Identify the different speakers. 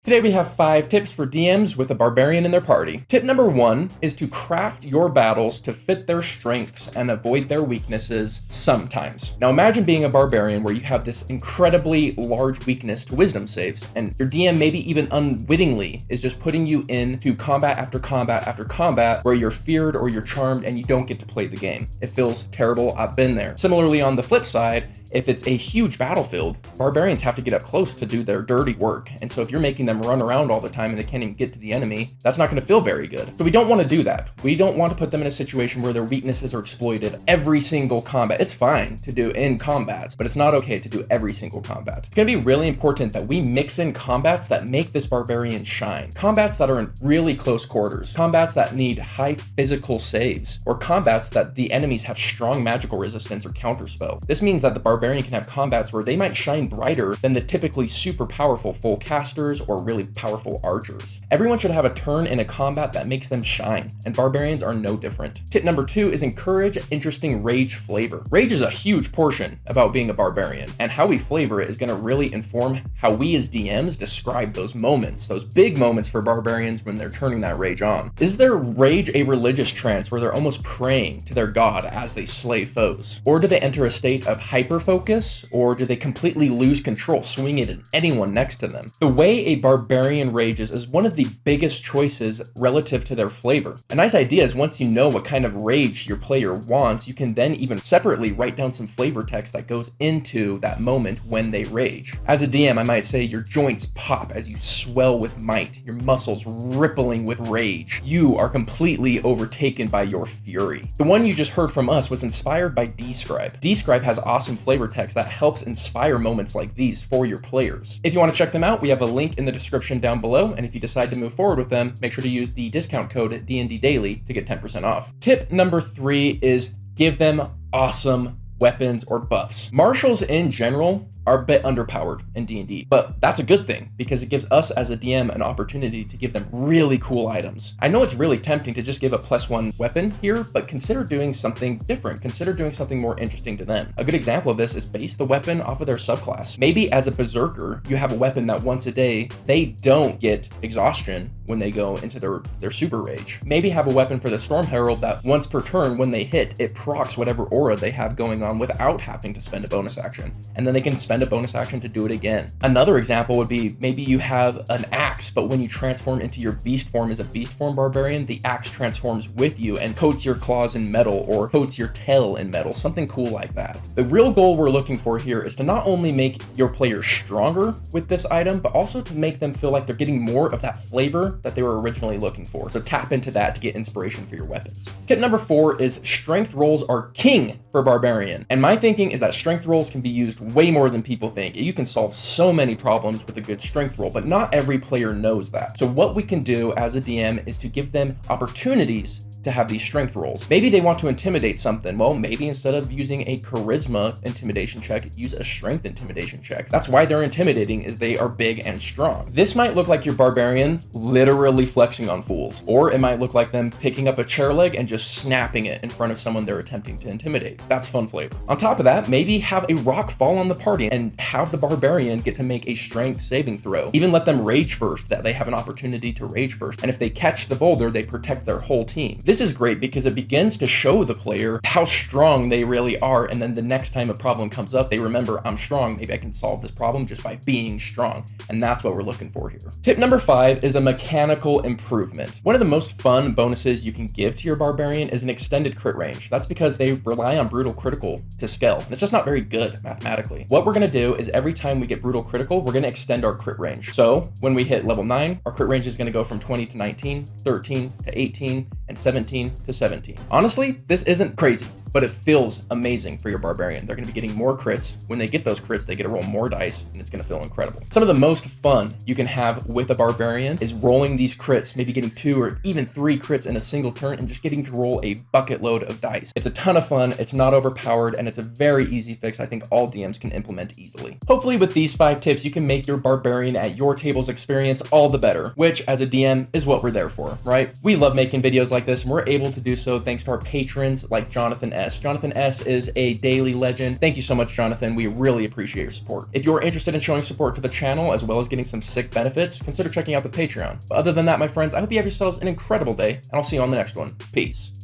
Speaker 1: Today we have 5 tips for DMs with a barbarian in their party. Tip number 1 is to craft your battles to fit their strengths and avoid their weaknesses sometimes. Now imagine being a barbarian where you have this incredibly large weakness to wisdom saves, and your DM maybe even unwittingly is just putting you into combat after combat after combat where you're feared or you're charmed and you don't get to play the game. It feels terrible. I've been there. Similarly, on the flip side, if it's a huge battlefield, barbarians have to get up close to do their dirty work, and so if you're making them run around all the time and they can't even get to the enemy, that's not going to feel very good. So we don't want to do that. We don't want to put them in a situation where their weaknesses are exploited every single combat. It's fine to do in combats, but it's not okay to do every single combat. It's going to be really important that we mix in combats that make this barbarian shine. Combats that are in really close quarters, combats that need high physical saves, or combats that the enemies have strong magical resistance or counterspell. This means that the barbarian can have combats where they might shine brighter than the typically super powerful full casters or really powerful archers. Everyone should have a turn in a combat that makes them shine, and barbarians are no different. Tip number 2 is encourage interesting rage flavor. Rage is a huge portion about being a barbarian, and how we flavor it is going to really inform how we as DMs describe those moments, those big moments for barbarians when they're turning that rage on. Is their rage a religious trance where they're almost praying to their god as they slay foes? Or do they enter a state of hyper focus, or do they completely lose control, swing it at anyone next to them? The way a barbarian rages is one of the biggest choices relative to their flavor. A nice idea is once you know what kind of rage your player wants, you can then even separately write down some flavor text that goes into that moment when they rage. As a DM, I might say your joints pop as you swell with might, your muscles rippling with rage. You are completely overtaken by your fury. The one you just heard from us was inspired by Describe. Describe has awesome flavor text that helps inspire moments like these for your players. If you want to check them out, we have a link in the description down below, and if you decide to move forward with them, make sure to use the discount code DNDDaily to get 10% off. Tip number 3 is give them awesome weapons or buffs. Martials in general are a bit underpowered in D&D, but that's a good thing because it gives us as a DM an opportunity to give them really cool items. I know it's really tempting to just give a +1 weapon here, but consider doing something different. Consider doing something more interesting to them. A good example of this is base the weapon off of their subclass. Maybe as a berserker, you have a weapon that once a day, they don't get exhaustion when they go into their super rage. Maybe have a weapon for the Storm Herald that once per turn when they hit, it procs whatever aura they have going on without having to spend a bonus action. And then they can spend a bonus action to do it again. Another example would be maybe you have an axe, but when you transform into your beast form as a beast form barbarian, the axe transforms with you and coats your claws in metal or coats your tail in metal, something cool like that. The real goal we're looking for here is to not only make your players stronger with this item, but also to make them feel like they're getting more of that flavor that they were originally looking for. So tap into that to get inspiration for your weapons. Tip number 4 is strength rolls are king for barbarian. And my thinking is that strength rolls can be used way more than people think. You can solve so many problems with a good strength roll, but not every player knows that. So what we can do as a DM is to give them opportunities to have these strength rolls. Maybe they want to intimidate something. Well, maybe instead of using a charisma intimidation check, use a strength intimidation check. That's why they're intimidating, is they are big and strong. This might look like your barbarian literally flexing on fools, or it might look like them picking up a chair leg and just snapping it in front of someone they're attempting to intimidate. That's fun flavor. On top of that, maybe have a rock fall on the party and have the barbarian get to make a strength saving throw. Even let them rage first, that they have an opportunity to rage first. And if they catch the boulder, they protect their whole team. This is great because it begins to show the player how strong they really are, and then the next time a problem comes up, they remember, I'm strong, maybe I can solve this problem just by being strong, and that's what we're looking for here. Tip number 5 is a mechanical improvement. One of the most fun bonuses you can give to your barbarian is an extended crit range. That's because they rely on brutal critical to scale, and it's just not very good mathematically. What we're going to do is every time we get brutal critical, we're going to extend our crit range. So when we hit level 9, our crit range is going to go from 20 to 19, 13 to 18, and 17 to 17. Honestly, this isn't crazy, but it feels amazing for your barbarian. They're going to be getting more crits. When they get those crits, they get to roll more dice, and it's going to feel incredible. Some of the most fun you can have with a barbarian is rolling these crits, maybe getting 2 or even 3 crits in a single turn and just getting to roll a bucket load of dice. It's a ton of fun, it's not overpowered, and it's a very easy fix I think all DMs can implement easily. Hopefully with these 5 tips, you can make your barbarian at your table's experience all the better, which as a DM is what we're there for, right? We love making videos like this, and we're able to do so thanks to our patrons like Jonathan S. Jonathan S is a daily legend. Thank you so much, Jonathan. We really appreciate your support. If you're interested in showing support to the channel as well as getting some sick benefits, consider checking out the Patreon. But other than that, my friends, I hope you have yourselves an incredible day, and I'll see you on the next one. Peace.